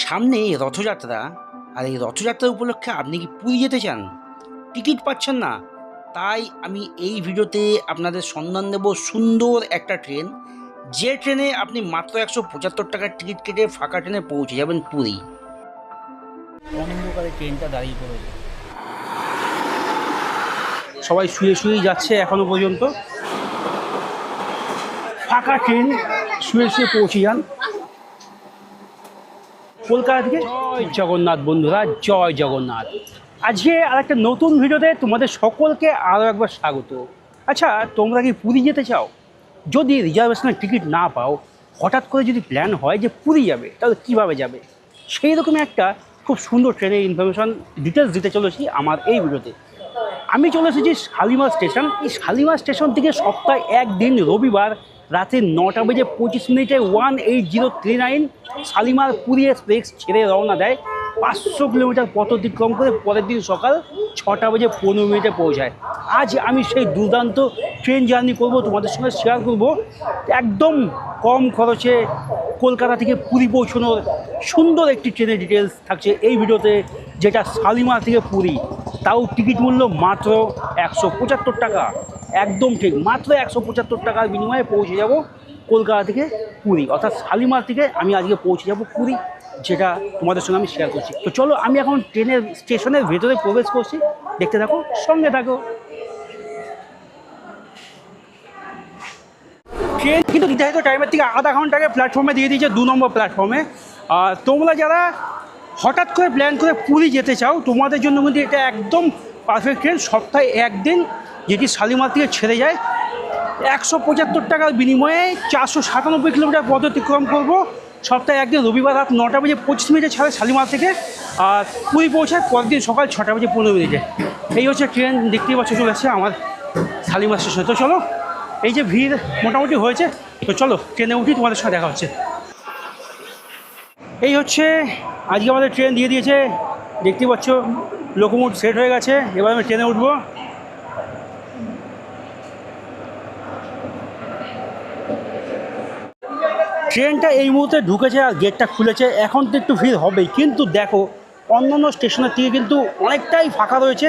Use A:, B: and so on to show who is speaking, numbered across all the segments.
A: সামনে রথযাত্রা, আর এই রথযাত্রা উপলক্ষে আপনি কি পুরী যেতে চান, টিকিট পাচ্ছেন না? তাই আমি এই ভিডিওতে আপনাদের সন্ধান দেব সুন্দর একটা ট্রেন, যে ট্রেনে আপনি মাত্র 175 টাকার টিকিট কেটে ফাঁকা ট্রেনে পৌঁছে যাবেন পুরী। অন্ধকারে ট্রেনটা দাঁড়িয়ে পড়েছে, সবাই শুয়ে শুয়েই যাচ্ছে এখনো পর্যন্ত। ফাঁকা ট্রেন, শুয়ে শুয়ে পৌঁছে যান কলকাতা থেকে। জয় জগন্নাথ বন্ধুরা, জয় জগন্নাথ। আজকে আর একটা নতুন ভিডিওতে তোমাদের সকলকে আরও একবার স্বাগত। আচ্ছা, তোমরা কি পুরী যেতে চাও? যদি রিজার্ভেশনের টিকিট না পাও, হঠাৎ করে যদি প্ল্যান হয় যে পুরী যাবে, তাহলে কীভাবে যাবে? সেই রকমই একটা খুব সুন্দর ট্রেনের ইনফরমেশন ডিটেলস দিতে চলেছি আমার এই ভিডিওতে। আমি চলে এসেছি শালিমার স্টেশন। এই শালিমার স্টেশন থেকে সপ্তাহে একদিন রবিবার রাতে 9:25 1803 শালিমার পুরী এক্সপ্রেস ছেড়ে রওনা দেয়। 500 কিলোমিটার পথ অতিক্রম করে পরের দিন সকাল 6:15 পৌঁছায়। আজ আমি সেই দুর্দান্ত ট্রেন জার্নি করব, তোমাদের সঙ্গে শেয়ার করব একদম কম খরচে কলকাতা থেকে পুরী পৌঁছানোর সুন্দর একটি ট্রেনের ডিটেলস থাকছে এই ভিডিওতে, যেটা শালিমার থেকে পুরী। তাও টিকিট মূল্য মাত্র 175 টাকা। একদম ঠিক, মাত্র 175 টাকার বিনিময়ে পৌঁছে যাব কলকাতা থেকে পুরী, অর্থাৎ শালিমার থেকে আমি আজকে পৌঁছে যাব পুরী, যেটা তোমাদের সঙ্গে আমি শেয়ার করছি। তো চলো, আমি এখন ট্রেনের স্টেশনের ভেতরে প্রবেশ করছি, দেখতে থাকো, সঙ্গে থাকো। ট্রেন কিন্তু নির্ধারিত টাইমের থেকে আধা ঘন্টা আগে প্ল্যাটফর্মে দিয়ে দিয়েছে, 2 নম্বর প্ল্যাটফর্মে। আর তোমরা যারা হঠাৎ করে প্ল্যান করে পুরী যেতে চাও, তোমাদের জন্য কিন্তু এটা একদম পারফেক্ট ট্রেন। সপ্তাহে একদিন যেটি শালিমার থেকে ছেড়ে যায়, 175 টাকার বিনিময়ে 497 কিলোমিটার পথ অতিক্রম করবো। সপ্তাহে একদিন রবিবার রাত 9:25 ছাড়ে শালিমার থেকে, আর পুরী পৌঁছায় পরের দিন সকাল 6:15। এই হচ্ছে ট্রেন, দেখতেই পাচ্ছ চলে আসছে আমার শালিমার স্টেশনে। তো চলো, এই যে ভিড় মোটামুটি হয়েছে, তো চলো ট্রেনে উঠি, তোমাদের সাথে দেখা হচ্ছে। এই হচ্ছে আজকে আমাদের ট্রেন দিয়ে দিয়েছে, দেখতেই পাচ্ছ লোকোমোট সেট হয়ে গেছে। এবার আমি ট্রেনে উঠবো। ট্রেনটা এই মুহূর্তে ঢুকেছে আর গেটটা খুলেছে। এখন তো একটু ভিড় হবেই, কিন্তু দেখো অন্যান্য স্টেশনের থেকে কিন্তু অনেকটাই ফাঁকা রয়েছে।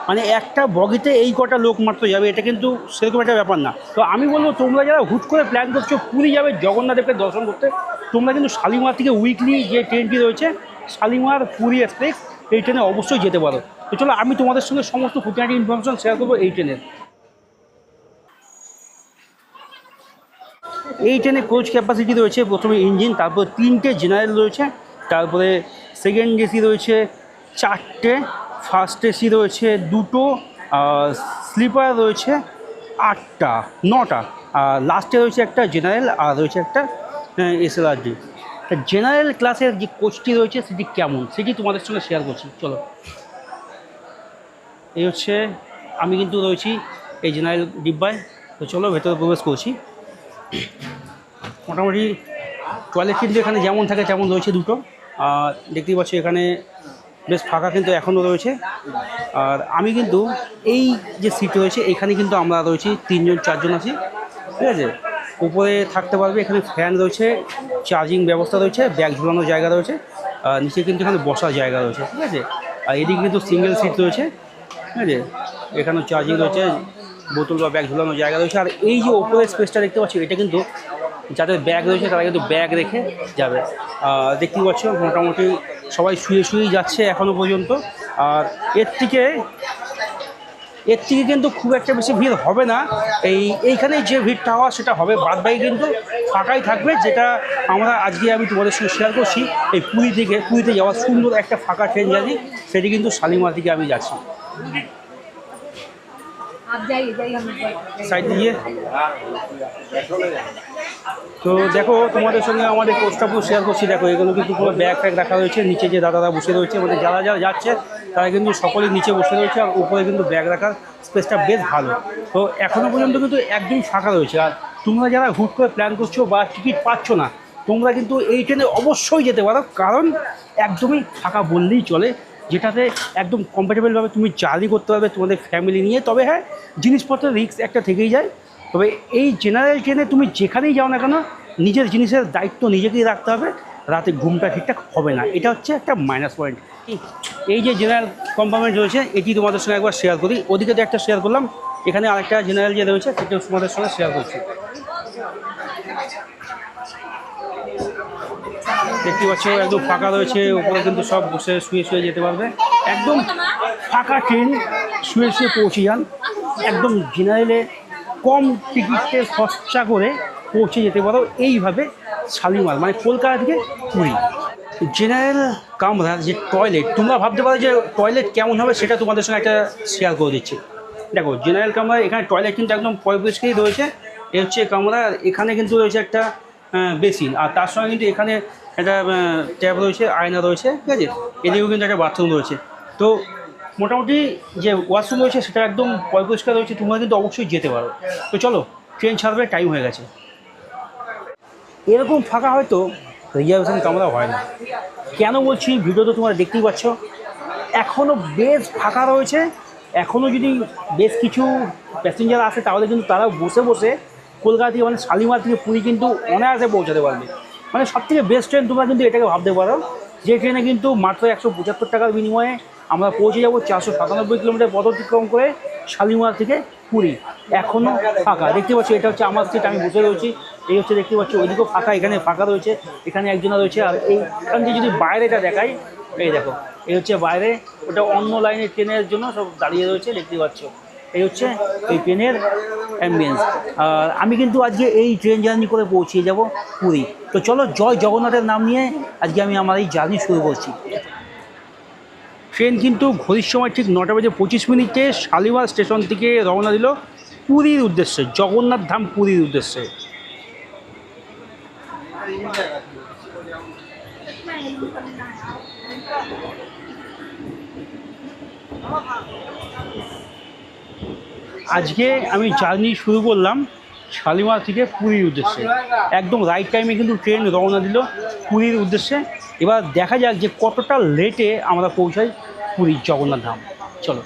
A: মানে একটা বগিতে এই কটা লোক মাত্র যাবে, এটা কিন্তু সেরকম একটা ব্যাপার না। তো আমি বলবো, তোমরা যারা হুট করে প্ল্যান করছো পুরী যাবে জগন্নাথদেবকে দর্শন করতে, তোমরা কিন্তু শালিমার থেকে উইকলি যে ট্রেনটি রয়েছে শালিমার পুরী এক্সপ্রেস, এই ট্রেনে অবশ্যই যেতে পারো। তো চলো, আমি তোমাদের সঙ্গে সমস্ত খুঁটিনাটি ইনফরমেশন শেয়ার করবো এই ট্রেনের। এই ট্রেনে কোচ ক্যাপাসিটি রয়েছে প্রথমে ইঞ্জিন, তারপর 3টে জেনারেল রয়েছে, তারপরে সেকেন্ড এসি রয়েছে 4টে, ফার্স্ট এসি রয়েছে 2টো, স্লিপার রয়েছে 8টা 9টা, আর লাস্টে রয়েছে একটা জেনারেল, আর রয়েছে একটা এসএলআরডি। তা জেনারেল ক্লাসের যে কোচটি রয়েছে সেটি কেমন, সেটি তোমাদের সঙ্গে শেয়ার করছি। চলো, এই হচ্ছে, আমি কিন্তু রয়েছি এই জেনারেল ডিব্বায়। তো চলো ভেতরে প্রবেশ করছি। মোটামুটি টয়লেট কিন্তু এখানে যেমন থাকে তেমন রয়েছে 2টো। আর দেখতেই পাচ্ছি এখানে বেশ ফাঁকা কিন্তু এখনও রয়েছে। আর আমি কিন্তু এই যে সিট রয়েছে এখানে কিন্তু আমরা রয়েছি 3জন 4জন আছি, ঠিক আছে। উপরে থাকতে পারবে, এখানে ফ্যান রয়েছে, চার্জিং ব্যবস্থা রয়েছে, ব্যাগ ঝুলানোর জায়গা রয়েছে, আর নিচে কিন্তু এখানে বসার জায়গা রয়েছে, ঠিক আছে। আর এদিকে কিন্তু সিঙ্গেল সিট রয়েছে, ঠিক আছে। এখানেও চার্জিং রয়েছে, বোতল বা ব্যাগ ঝুলানোর জায়গা রয়েছে। আর এই যে ওপরের স্পেসটা দেখতে পাচ্ছি, এটা কিন্তু যাদের ব্যাগ রয়েছে তারা কিন্তু ব্যাগ রেখে যাবে। দেখতেই পাচ্ছ মোটামুটি সবাই শুয়ে শুয়েই যাচ্ছে এখনও পর্যন্ত। আর এর থেকে কিন্তু খুব একটা বেশি ভিড় হবে না। এইখানে যে ভিড়টা হওয়া সেটা হবে, বাদ বাকি কিন্তু ফাঁকাই থাকবে। যেটা আমরা আজকে আমি তোমাদের সঙ্গে শেয়ার করছি, এই পুরীতে যাওয়ার সুন্দর একটা ফাঁকা ট্রেন জানি, সেটি কিন্তু শালিমার দিকে আমি যাচ্ছি। সাইড দিয়ে তো দেখো, তোমাদের সঙ্গে আমাদের কোচটাপুর শেয়ার করছি। দেখো এগুলো কিন্তু পুরো ব্যাগ ফ্যাগ রাখা রয়েছে, নিচে যে দাদারা বসে রয়েছে, মানে যারা যারা যাচ্ছে তারা কিন্তু সকলেই নিচে বসে রয়েছে, আর উপরে কিন্তু ব্যাগ রাখার স্পেসটা বেশ ভালো। তো এখনও পর্যন্ত কিন্তু একদম ফাঁকা রয়েছে। আর তোমরা যারা হুট করে প্ল্যান করছো বা টিকিট পাচ্ছ না, তোমরা কিন্তু এই ট্রেনে অবশ্যই যেতে পারো, কারণ একদমই ফাঁকা বললেই চলে, যেটাতে একদম কমফর্টেবলভাবে তুমি জার্নি করতে পারবে তোমাদের ফ্যামিলি নিয়ে। তবে হ্যাঁ, জিনিসপত্রের রিস্ক একটা থেকেই যায়। তবে এই জেনারেল ট্রেনে তুমি যেখানেই যাও না কেন, নিজের জিনিসের দায়িত্ব নিজেকেই রাখতে হবে। রাতে ঘুমটা ঠিকঠাক হবে না, এটা হচ্ছে একটা মাইনাস পয়েন্ট। এই যে জেনারেল কম্পার্টমেন্ট রয়েছে এটি তোমাদের সঙ্গে একবার শেয়ার করি, ওদিকে তো একটা শেয়ার করলাম, এখানে আরেকটা জেনারেল যে রয়েছে সেটা তোমাদের সঙ্গে শেয়ার করছি। দেখতে পাচ্ছ একদম ফাঁকা রয়েছে, উপরে কিন্তু সব বসে শুয়ে শুয়ে যেতে পারবে, একদম ফাঁকা ট্রেন, শুয়ে শুয়ে পৌঁছে যান। একদম জেনারেলে কম টিকিটে খরচা করে পৌঁছে যেতে পারো এইভাবে শালিমার, মানে কলকাতা থেকে পুরী। জেনারেল কামরার যে টয়লেট, তোমরা ভাবতে পারো যে টয়লেট কেমন হবে, সেটা তোমাদের সঙ্গে একটা শেয়ার করে দিচ্ছি। দেখো জেনারেল কামরা, এখানে টয়লেট কিন্তু একদম পরিষ্কারই রয়েছে, এ হচ্ছে কামরা। আর এখানে কিন্তু রয়েছে একটা বেসিন, আর তার সঙ্গে কিন্তু এখানে একটা ট্যাপ রয়েছে, আয়না রয়েছে, ঠিক আছে, এদিকেও কিন্তু একটা বাথরুম রয়েছে। তো মোটামুটি যে ওয়াশরুম রয়েছে সেটা একদম পরিষ্কার রয়েছে, তোমরা কিন্তু অবশ্যই যেতে পারো। তো চলো, ট্রেন ছাড়বে, টাইম হয়ে গেছে। এরকম ফাঁকা হয়তো রিজার্ভেশন কামরা হয় না। কেন বলছি, ভিডিও তো তোমরা দেখতেই পাচ্ছ, এখনও বেশ ফাঁকা রয়েছে। এখনও যদি বেশ কিছু প্যাসেঞ্জার আসে তাহলে কিন্তু তারা বসে বসে কলকাতা থেকে, মানে শালিমার থেকে পুরী কিন্তু অনায়াসে পৌঁছাতে পারবে। মানে সবথেকে বেস্ট ট্রেন তোমরা কিন্তু এটাকে ভাবতে পারো, যে ট্রেনে কিন্তু মাত্র 175 টাকার বিনিময়ে আমরা পৌঁছে যাবো 497 কিলোমিটার পথ অতিক্রম করে শালিমার থেকে পুরী। এখনও ফাঁকা, দেখতে পাচ্ছি এটা হচ্ছে আমার সিট, আমি বসে রয়েছি। এই হচ্ছে দেখতে পাচ্ছি, ওইদিকেও ফাঁকা, এখানে ফাঁকা রয়েছে, এখানে একজনা রয়েছে। আর এইখান থেকে যদি বাইরেটা দেখাই, এই দেখো, এই হচ্ছে বাইরে, ওটা অন্য লাইনের ট্রেনের জন্য সব দাঁড়িয়ে রয়েছে, দেখতে পাচ্ছ। এই হচ্ছে এই ট্রেনের অ্যাম্বিয়েন্স। আর আমি কিন্তু আজকে এই ট্রেন জার্নি করে পৌঁছে যাব পুরী। তো চলো, জয় জগন্নাথের নাম নিয়ে আজকে আমি আমার এই জার্নি শুরু করছি। ট্রেন কিন্তু ঘড়ির সময় ঠিক 9:25 শালিমার স্টেশন থেকে রওনা দিল পুরীর উদ্দেশ্যে, জগন্নাথ ধাম পুরীর উদ্দেশ্যে। আজকে আমি জার্নি শুরু করলাম শালিমার থেকে পুরীর উদ্দেশ্যে, একদম রাইট টাইমে কিন্তু ট্রেন রওনা দিল পুরীর উদ্দেশ্যে। এবার দেখা যাক যে কতটা লেটে আমরা পৌঁছাই পুরীর জগন্নাথ ধাম। চলো,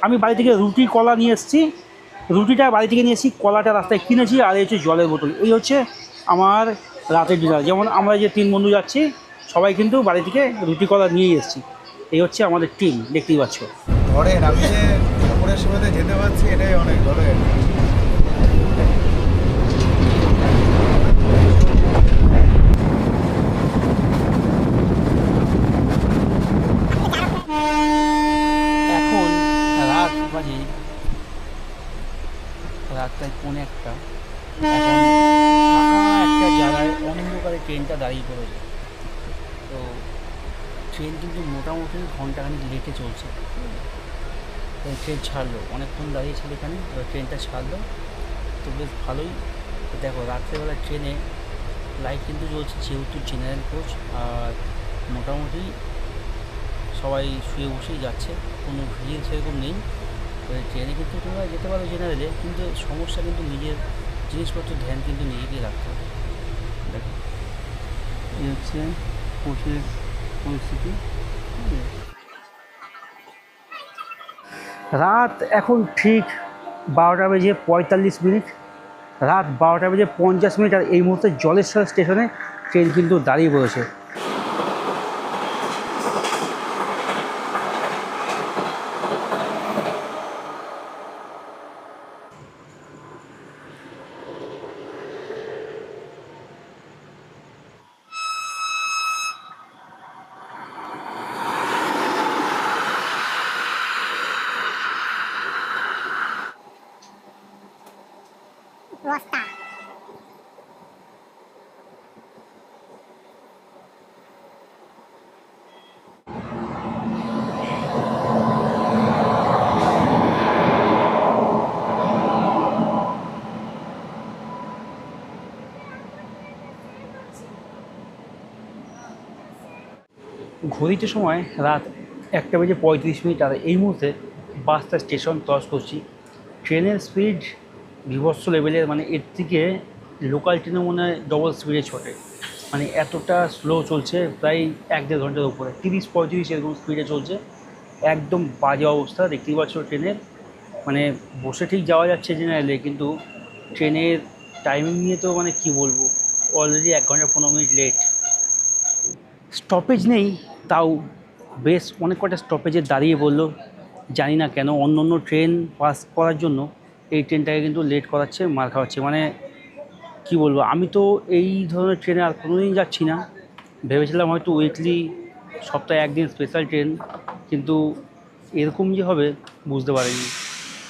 A: আমি বাড়ি থেকে রুটি কলা নিয়ে এসেছি, রুটিটা বাড়ি থেকে নিয়ে এসেছি, কলাটা রাস্তায় কিনেছি, আর এই হচ্ছে জলের বোতল। এই হচ্ছে আমার রাতের ডিনার। যেমন আমরা যে 3 বন্ধু যাচ্ছি, সবাই কিন্তু বাড়ি থেকে রুটি কলা নিয়েই এসেছি। এই হচ্ছে আমাদের টিম, দেখতেই পাচ্ছ।
B: ধরেন আমি যে দুপুরের সময়তে যেতে পারছি, এটাই অনেক। ধরেন
A: এখন রাত বাজে রাতটায় 1:45। এখন ফাঁকা একটা জায়গায় অন্ধকারে ট্রেনটা দাঁড়িয়ে পড়েছে। তো ট্রেন কিন্তু মোটামুটি ঘন্টাখানিক লেটে চলছে। ট্রেন ছাড়লো, অনেকক্ষণ দাঁড়িয়েছিল এখানে, এবার ট্রেনটা ছাড়লো, তো বেশ ভালোই। তো দেখো রাত্রেবেলা ট্রেনে লাইট কিন্তু চলছে, যেহেতু জেনারেল কোচ, আর মোটামুটি সবাই শুয়ে বসেই যাচ্ছে, কোনো ভিড় সেরকম নেই। ট্রেনে কিন্তু তোমরা যেতে পারো জেনারেলে, কিন্তু সমস্যা কিন্তু নিজের জিনিসপত্র ধ্যান কিন্তু নিজেকেই রাখতে হবে। দেখো এই হচ্ছে কোচের পরিস্থিতি। রাত এখন ঠিক 12:45। রাত 12:50, আর এই মুহূর্তে জলেশ্বর স্টেশনে ট্রেন কিন্তু দাঁড়িয়ে পড়েছে।
C: Rosta.
A: ঘড়িতে সময় রাত 1:35, আর এই মুহূর্তে বাসটা স্টেশন ক্রস করছি। ট্রেনের স্পিড বিভৎস লেভেলের, মানে এর থেকে লোকাল ট্রেনে মনে হয় ডবল স্পিডে ছোটে, মানে এতটা স্লো চলছে, প্রায় 1-1.5 ঘন্টার উপরে, 30-35 এরকম স্পিডে চলছে। একদম বাজে অবস্থা, দেখতেই পাচ্ছ ট্রেনের। মানে বসে ঠিক যাওয়া যাচ্ছে জেনারেলে, কিন্তু ট্রেনের টাইমিং নিয়ে তো মানে কি বলবো, অলরেডি 1 ঘন্টা 15 মিনিট লেট। স্টপেজ নেই, তাও বেশ অনেক কটা স্টপেজে দাঁড়িয়ে বললো। জানি না কেন অন্য অন্য ট্রেন পাস করার জন্য এই ট্রেনটাকে কিন্তু লেট করাচ্ছে, মার খাওয়াচ্ছে। মানে কি বলবো, আমি তো এই ধরনের ট্রেনে আর কোনোদিন যাচ্ছি না। ভেবেছিলাম হয়তো উইকলি, সপ্তাহে একদিন স্পেশাল ট্রেন, কিন্তু এরকম যে হবে বুঝতে পারিনি।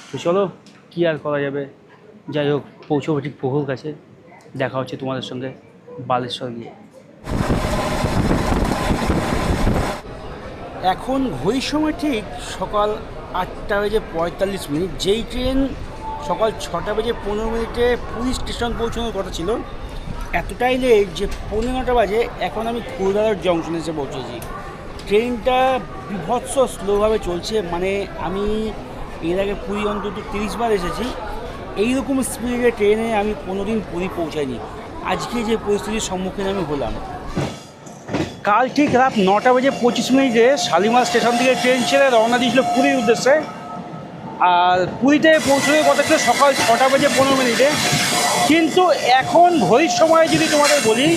A: তো চলো, কী আর করা যাবে। যাই হোক, পৌঁছবো ঠিক পোহর কাছে। দেখা হচ্ছে তোমাদের সঙ্গে বালেশ্বর গিয়ে। এখন ঘড়ির সময় ঠিক সকাল 8:45। যেই ট্রেন সকাল 6:15 পুরী স্টেশন পৌঁছানোর কথা ছিল, এতটাই লেট যে 9:15 বাজে এখন আমি কলকাতার জংশনে এসে পৌঁছেছি। ট্রেনটা বিভৎস স্লোভাবে চলছে। মানে আমি এর আগে পুরী অন্তত 30 বার এসেছি, এইরকম স্পিডে ট্রেনে আমি কোনোদিন পুরী পৌঁছাইনি। আজকে যে পরিস্থিতির সম্মুখীন আমি হলাম, কাল ঠিক রাত 9:25 শালিমার স্টেশন থেকে ট্রেন ছেড়ে রওনা দিয়েছিল পুরীর উদ্দেশ্যে। আর পুরীতে পৌঁছানোর কথা ছিল সকাল 6:15। কিন্তু এখন ঘড়ির সময় যদি তোমাদের বলি,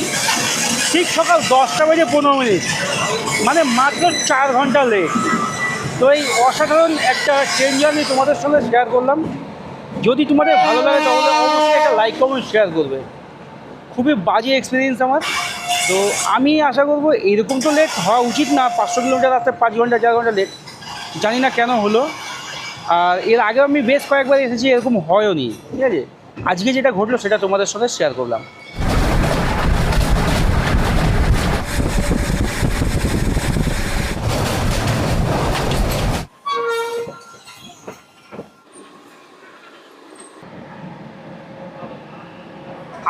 A: ঠিক সকাল 10:15, মানে মাত্র 4 ঘন্টা লেট। তো এই অসাধারণ একটা ট্রেন জার্নি তোমাদের সঙ্গে শেয়ার করলাম। যদি তোমাদের ভালো লাগে তাহলে অবশ্যই একটা লাইক কমেন্ট শেয়ার করবে। খুবই বাজে এক্সপিরিয়েন্স আমার। তো আমি আশা করবো এইরকম তো লেট হওয়া উচিত না। 500 কিলোমিটার রাস্তায় 5 ঘন্টা 4 ঘন্টা লেট, জানি না কেন হলো। আর এর আগেও আমি বেশ কয়েকবার এসেছি, এরকম হয়ও নি। ঠিক আছে, আজকে যেটা ঘটলো সেটা তোমাদের সাথে শেয়ার করলাম।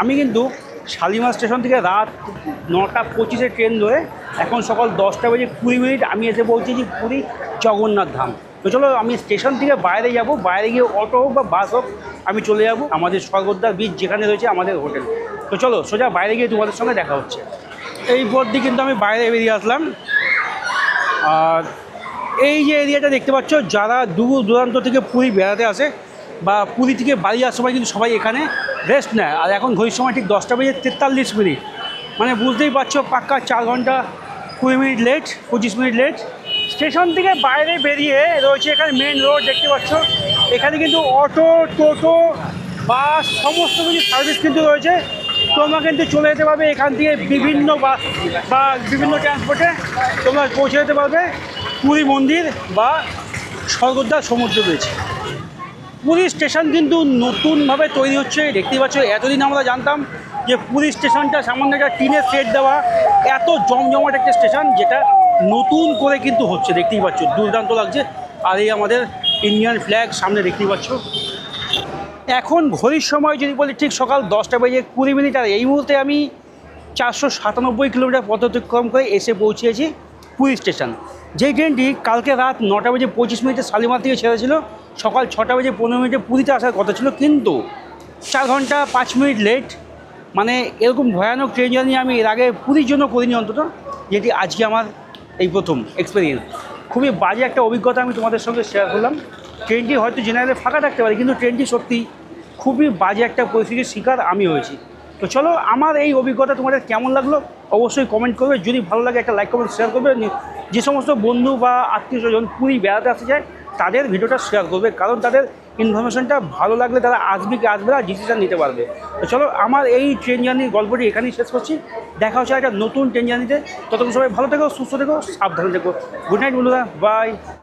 A: আমি কিন্তু শালিমার স্টেশন থেকে রাত 9:25 ট্রেন ধরে এখন সকাল 10:20 আমি এসে পৌঁছেছি পুরী জগন্নাথ ধাম। তো চলো, আমি স্টেশন থেকে বাইরে যাব, বাইরে গিয়ে অটো হোক বা বাস হোক আমি চলে যাব আমাদের স্বর্গদ্বার বীচ যেখানে রয়েছে আমাদের হোটেল। তো চলো, সোজা বাইরে গিয়ে তোমাদের সঙ্গে দেখা হচ্ছে। এই পথ দিয়ে কিন্তু আমি বাইরে বেরিয়ে আসলাম। আর এই যে এরিয়াটা দেখতে পাচ্ছ, যারা দূর দূরান্ত থেকে পুরী বেড়াতে আসে বা পুরী থেকে বাড়ি যাওয়ার সময় কিন্তু সবাই এখানে রেস্ট নেয়। আর এখন ঘড়ির সময় ঠিক 10:43, মানে বুঝতেই পারছো পাক্কা 4 ঘন্টা 20 লেট, 25 লেট। স্টেশন থেকে বাইরে বেরিয়ে রয়েছে এখানে মেন রোড দেখতে পাচ্ছ। এখানে কিন্তু অটো, টোটো, বাস সমস্ত কিছু সার্ভিস কিন্তু রয়েছে। তোমরা কিন্তু চলে যেতে পারবে এখান থেকে বিভিন্ন বাস বা বিভিন্ন ট্রান্সপোর্টে তোমরা পৌঁছে যেতে পারবে পুরী মন্দির বা স্বর্গদ্বার সমুদ্র রয়েছে। পুরী স্টেশন কিন্তু নতুনভাবে তৈরি হচ্ছে, দেখতেই পাচ্ছ। এতদিন আমরা জানতাম যে পুরী স্টেশনটা সামান্য একটা টিনের সেট দেওয়া, এত জমজমাট একটা স্টেশন, যেটা নতুন করে কিন্তু হচ্ছে। দেখতেই পাচ্ছ, দুর্দান্ত লাগছে। আর এই আমাদের ইন্ডিয়ান ফ্ল্যাগ সামনে দেখতেই পাচ্ছ। এখন ঘড়ির সময় যদি বলি ঠিক সকাল 10:20। আর এই মুহূর্তে আমি 497 কিলোমিটার পথ অতিক্রম করে এসে পৌঁছেছি পুরী স্টেশন। যেই ট্রেনটি কালকে রাত 9:25 শালিমার থেকে ছেড়েছিল, সকাল 6:15 পুরীতে আসার কথা ছিল, কিন্তু 4 ঘন্টা 5 মিনিট লেট। মানে এরকম ভয়ানক ট্রেন জার্নি আমি এর আগে পুরীর জন্য করিনি অন্তত, যেটি আজকে আমার এই প্রথম এক্সপিরিয়েন্স। খুবই বাজে একটা অভিজ্ঞতা আমি তোমাদের সঙ্গে শেয়ার করলাম। ট্রেনটি হয়তো জেনারেলে ফাঁকা থাকতে পারে, কিন্তু ট্রেনটি সত্যি খুবই বাজে একটা পরিস্থিতির শিকার আমি হয়েছি। তো চলো, আমার এই অভিজ্ঞতা তোমাদের কেমন লাগলো অবশ্যই কমেন্ট করবে। যদি ভালো লাগে একটা লাইক কমেন্ট শেয়ার করবে। যে সমস্ত বন্ধু বা আত্মীয় স্বজন পুরী বেড়াতে আসতে চায় তাদের ভিডিওটা শেয়ার করবে, কারণ তাদের ইনফরমেশনটা ভালো লাগলে তারা আসবে কি আসবে না ডিসিশন নিতে পারবে। তো চলো, আমার এই ট্রেন জার্নির গল্পটি এখানেই শেষ করছি। দেখা হচ্ছে একটা নতুন ট্রেন জার্নিতে। ততক্ষণ সবাই ভালো থেকো, সুস্থ থেকো, সাবধানে থেকো। গুড নাইট বন্ধুরা, বাই।